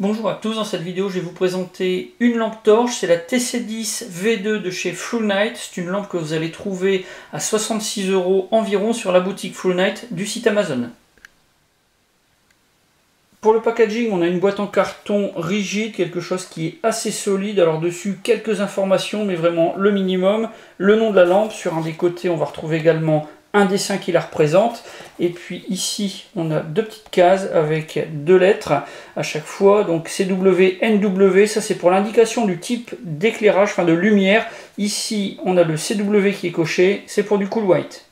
Bonjour à tous, dans cette vidéo je vais vous présenter une lampe torche, c'est la TC10 V2 de chez Flunite. C'est une lampe que vous allez trouver à 66 € environ sur la boutique Flunite du site Amazon. Pour le packaging, on a une boîte en carton rigide, quelque chose qui est assez solide. Alors dessus, quelques informations, mais vraiment le minimum. Le nom de la lampe, sur un des côtés on va retrouver également un dessin qui la représente, et puis ici on a deux petites cases avec deux lettres à chaque fois, donc CW, NW, ça c'est pour l'indication du type d'éclairage, enfin de lumière. Ici on a le CW qui est coché, c'est pour du cool white.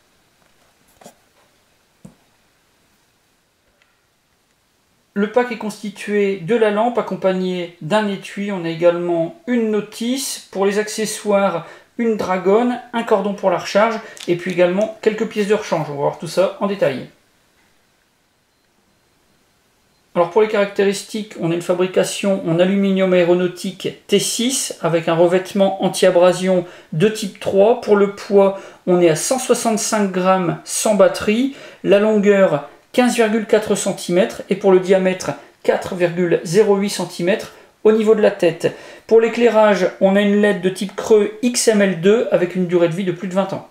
Le pack est constitué de la lampe accompagnée d'un étui. On a également une notice pour les accessoires, une dragonne, un cordon pour la recharge et puis également quelques pièces de rechange. On va voir tout ça en détail. Alors pour les caractéristiques, on a une fabrication en aluminium aéronautique T6 avec un revêtement anti-abrasion de type 3. Pour le poids, on est à 165 grammes sans batterie. La longueur 15,4 cm et pour le diamètre 4,08 cm au niveau de la tête. Pour l'éclairage, on a une LED de type creux XML2 avec une durée de vie de plus de 20 ans.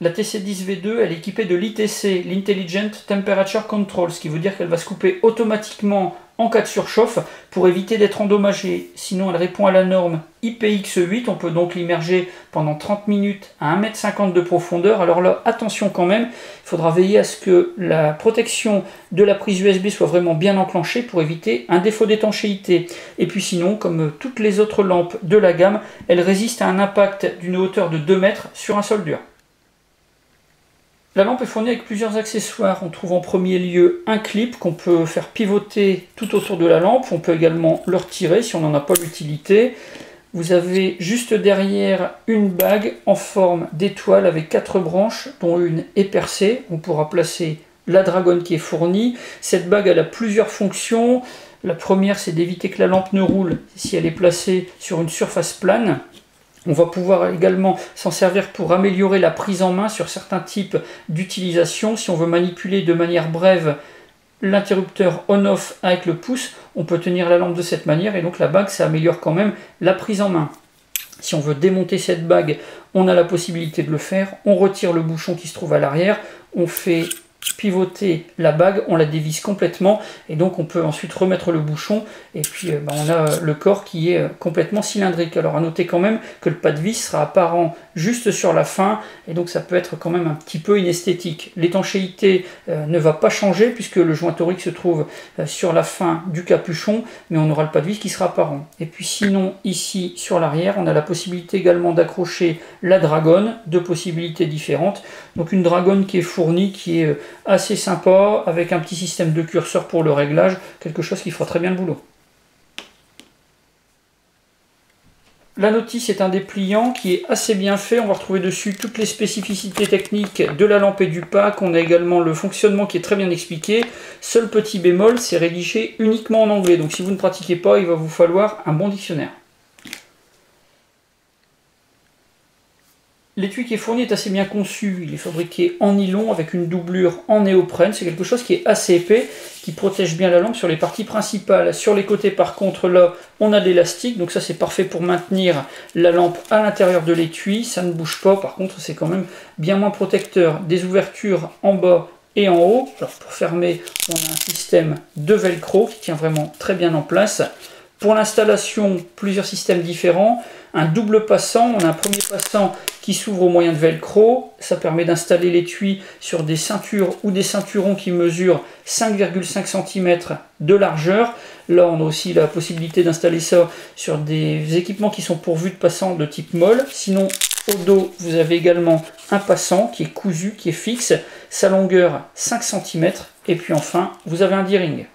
La TC10 V2, elle est équipée de l'ITC, l'Intelligent Temperature Control, ce qui veut dire qu'elle va se couper automatiquement en cas de surchauffe pour éviter d'être endommagée. Sinon, elle répond à la norme IPX8, on peut donc l'immerger pendant 30 minutes à 1,50 m de profondeur. Alors là, attention quand même, il faudra veiller à ce que la protection de la prise USB soit vraiment bien enclenchée pour éviter un défaut d'étanchéité. Et puis sinon, comme toutes les autres lampes de la gamme, elle résiste à un impact d'une hauteur de 2 mètres sur un sol dur. La lampe est fournie avec plusieurs accessoires. On trouve en premier lieu un clip qu'on peut faire pivoter tout autour de la lampe. On peut également le retirer si on n'en a pas l'utilité. Vous avez juste derrière une bague en forme d'étoile avec 4 branches dont une est percée. On pourra placer la dragonne qui est fournie. Cette bague elle a plusieurs fonctions. La première, c'est d'éviter que la lampe ne roule si elle est placée sur une surface plane. On va pouvoir également s'en servir pour améliorer la prise en main sur certains types d'utilisation. Si on veut manipuler de manière brève l'interrupteur on-off avec le pouce, on peut tenir la lampe de cette manière et donc la bague, ça améliore quand même la prise en main. Si on veut démonter cette bague, on a la possibilité de le faire. On retire le bouchon qui se trouve à l'arrière, on fait pivoter la bague, on la dévisse complètement et donc on peut ensuite remettre le bouchon et puis on a le corps qui est complètement cylindrique. Alors à noter quand même que le pas de vis sera apparent juste sur la fin et donc ça peut être quand même un petit peu inesthétique. L'étanchéité ne va pas changer puisque le joint torique se trouve sur la fin du capuchon, mais on aura le pas de vis qui sera apparent. Et puis sinon ici sur l'arrière on a la possibilité également d'accrocher la dragonne, deux possibilités différentes. Donc une dragonne qui est fournie, qui est assez sympa, avec un petit système de curseur pour le réglage, quelque chose qui fera très bien le boulot. La notice est un dépliant qui est assez bien fait, on va retrouver dessus toutes les spécificités techniques de la lampe et du pack, on a également le fonctionnement qui est très bien expliqué. Seul petit bémol, c'est rédigé uniquement en anglais, donc si vous ne pratiquez pas, il va vous falloir un bon dictionnaire. L'étui qui est fourni est assez bien conçu, il est fabriqué en nylon avec une doublure en néoprène, c'est quelque chose qui est assez épais, qui protège bien la lampe sur les parties principales. Sur les côtés par contre là, on a de l'élastique, donc ça c'est parfait pour maintenir la lampe à l'intérieur de l'étui, ça ne bouge pas, par contre c'est quand même bien moins protecteur. Des ouvertures en bas et en haut, alors pour fermer on a un système de velcro qui tient vraiment très bien en place. Pour l'installation, plusieurs systèmes différents. Un double passant, on a un premier passant qui s'ouvre au moyen de velcro. Ça permet d'installer l'étui sur des ceintures ou des ceinturons qui mesurent 5,5 cm de largeur. Là, on a aussi la possibilité d'installer ça sur des équipements qui sont pourvus de passants de type molle. Sinon, au dos, vous avez également un passant qui est cousu, qui est fixe. Sa longueur 5 cm. Et puis enfin, vous avez un D-ring.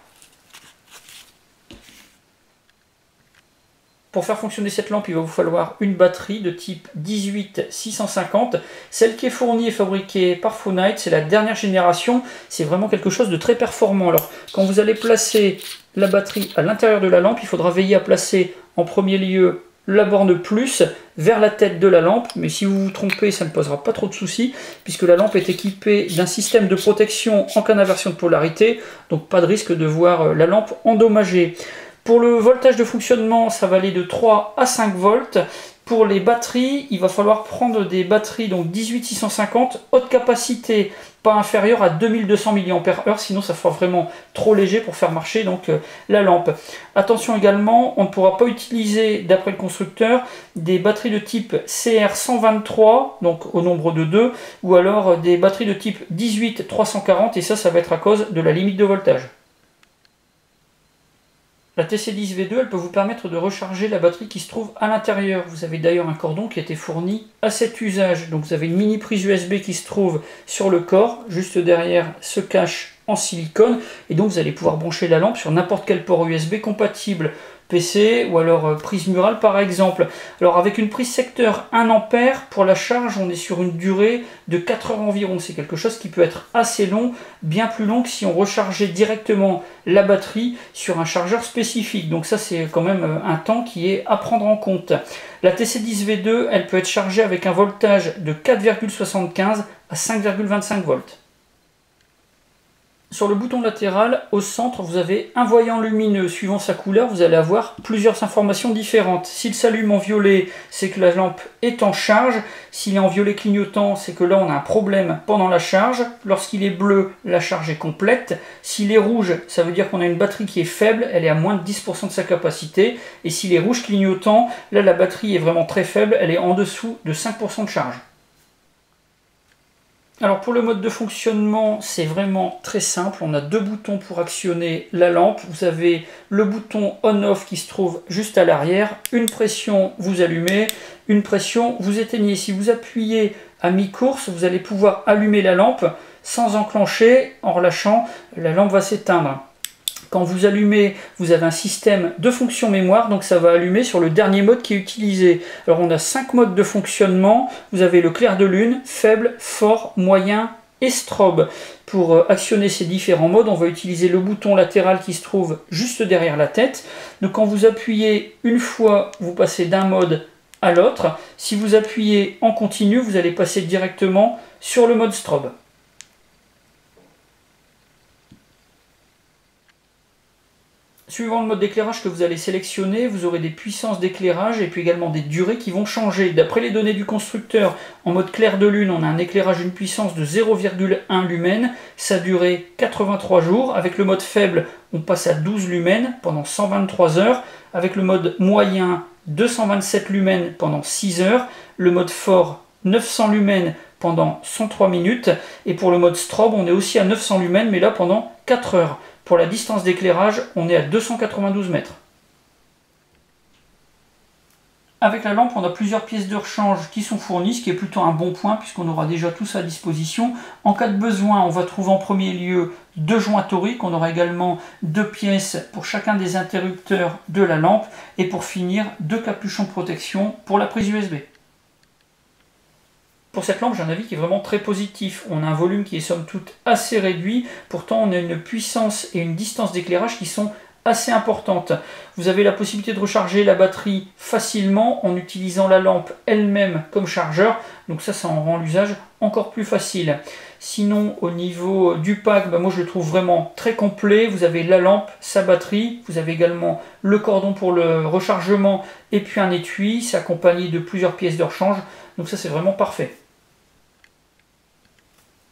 Pour faire fonctionner cette lampe, il va vous falloir une batterie de type 18650. Celle qui est fournie et fabriquée par Flunite, c'est la dernière génération. C'est vraiment quelque chose de très performant. Alors, quand vous allez placer la batterie à l'intérieur de la lampe, il faudra veiller à placer en premier lieu la borne plus vers la tête de la lampe, mais si vous vous trompez, ça ne posera pas trop de soucis, puisque la lampe est équipée d'un système de protection en cas d'inversion de polarité, donc pas de risque de voir la lampe endommagée. Pour le voltage de fonctionnement, ça va aller de 3 à 5 volts. Pour les batteries, il va falloir prendre des batteries donc 18650, haute capacité, pas inférieure à 2200 mAh, sinon ça sera vraiment trop léger pour faire marcher donc la lampe. Attention également, on ne pourra pas utiliser, d'après le constructeur, des batteries de type CR123, donc au nombre de 2, ou alors des batteries de type 18340, et ça va être à cause de la limite de voltage. La TC10V2, elle peut vous permettre de recharger la batterie qui se trouve à l'intérieur. Vous avez d'ailleurs un cordon qui a été fourni à cet usage. Donc vous avez une mini prise USB qui se trouve sur le corps, juste derrière ce cache en silicone. Et donc vous allez pouvoir brancher la lampe sur n'importe quel port USB compatible. PC ou alors prise murale par exemple. Alors avec une prise secteur 1 ampère, pour la charge on est sur une durée de 4 heures environ. C'est quelque chose qui peut être assez long, bien plus long que si on rechargeait directement la batterie sur un chargeur spécifique. Donc ça c'est quand même un temps qui est à prendre en compte. La TC10V2 elle peut être chargée avec un voltage de 4,75 à 5,25 volts. Sur le bouton latéral, au centre, vous avez un voyant lumineux. Suivant sa couleur, vous allez avoir plusieurs informations différentes. S'il s'allume en violet, c'est que la lampe est en charge. S'il est en violet clignotant, c'est que là, on a un problème pendant la charge. Lorsqu'il est bleu, la charge est complète. S'il est rouge, ça veut dire qu'on a une batterie qui est faible. Elle est à moins de 10% de sa capacité. Et s'il est rouge clignotant, là, la batterie est vraiment très faible. Elle est en dessous de 5% de charge. Alors pour le mode de fonctionnement, c'est vraiment très simple. On a deux boutons pour actionner la lampe. Vous avez le bouton on-off qui se trouve juste à l'arrière. Une pression, vous allumez. Une pression, vous éteignez. Si vous appuyez à mi-course, vous allez pouvoir allumer la lampe sans enclencher. En relâchant, la lampe va s'éteindre. Quand vous allumez, vous avez un système de fonction mémoire, donc ça va allumer sur le dernier mode qui est utilisé. Alors on a 5 modes de fonctionnement. Vous avez le clair de lune, faible, fort, moyen et strobe. Pour actionner ces différents modes, on va utiliser le bouton latéral qui se trouve juste derrière la tête. Donc quand vous appuyez une fois, vous passez d'un mode à l'autre. Si vous appuyez en continu, vous allez passer directement sur le mode strobe. Suivant le mode d'éclairage que vous allez sélectionner, vous aurez des puissances d'éclairage et puis également des durées qui vont changer. D'après les données du constructeur, en mode clair de lune, on a un éclairage d'une puissance de 0,1 lumen, sa durée 83 jours. Avec le mode faible, on passe à 12 lumens pendant 123 heures. Avec le mode moyen, 227 lumens pendant 6 heures. Le mode fort, 900 lumens pendant 103 minutes. Et pour le mode strobe, on est aussi à 900 lumens, mais là pendant 4 heures. Pour la distance d'éclairage, on est à 292 mètres. Avec la lampe, on a plusieurs pièces de rechange qui sont fournies, ce qui est plutôt un bon point puisqu'on aura déjà tout ça à disposition. En cas de besoin, on va trouver en premier lieu deux joints toriques. On aura également deux pièces pour chacun des interrupteurs de la lampe. Et pour finir, deux capuchons de protection pour la prise USB. Pour cette lampe, j'ai un avis qui est vraiment très positif. On a un volume qui est somme toute assez réduit. Pourtant, on a une puissance et une distance d'éclairage qui sont assez importantes. Vous avez la possibilité de recharger la batterie facilement en utilisant la lampe elle-même comme chargeur. Donc ça en rend l'usage encore plus facile. Sinon, au niveau du pack, moi je le trouve vraiment très complet. Vous avez la lampe, sa batterie. Vous avez également le cordon pour le rechargement et puis un étui. C'est accompagné de plusieurs pièces de rechange. Donc ça c'est vraiment parfait.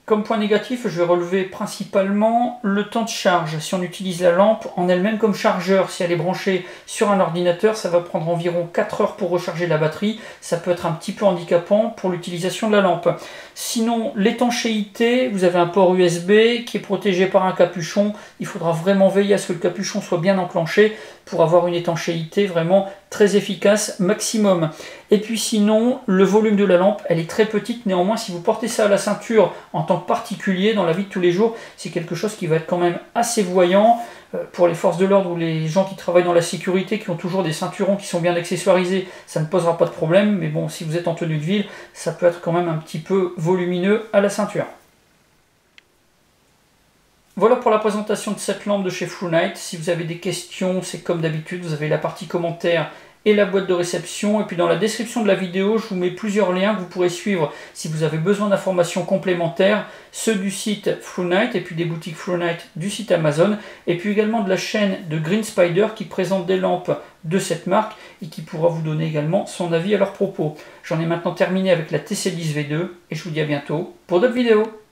Comme point négatif, je vais relever principalement le temps de charge. Si on utilise la lampe en elle-même comme chargeur, si elle est branchée sur un ordinateur, ça va prendre environ 4 heures pour recharger la batterie. Ça peut être un petit peu handicapant pour l'utilisation de la lampe. Sinon, l'étanchéité, vous avez un port USB qui est protégé par un capuchon. Il faudra vraiment veiller à ce que le capuchon soit bien enclenché pour avoir une étanchéité vraiment très efficace, maximum. Et puis sinon, le volume de la lampe, elle est très petite. Néanmoins, si vous portez ça à la ceinture en tant que particulier, dans la vie de tous les jours, c'est quelque chose qui va être quand même assez voyant. Pour les forces de l'ordre ou les gens qui travaillent dans la sécurité, qui ont toujours des ceinturons qui sont bien accessoirisés, ça ne posera pas de problème. Mais bon, si vous êtes en tenue de ville, ça peut être quand même un petit peu volumineux à la ceinture. Voilà pour la présentation de cette lampe de chez Fluenight. Si vous avez des questions, c'est comme d'habitude, vous avez la partie commentaires et la boîte de réception. Et puis dans la description de la vidéo, je vous mets plusieurs liens que vous pourrez suivre si vous avez besoin d'informations complémentaires, ceux du site Through-Night et puis des boutiques Through-Night du site Amazon, et puis également de la chaîne de Green Spider qui présente des lampes de cette marque et qui pourra vous donner également son avis à leur propos. J'en ai maintenant terminé avec la TC10V2 et je vous dis à bientôt pour d'autres vidéos.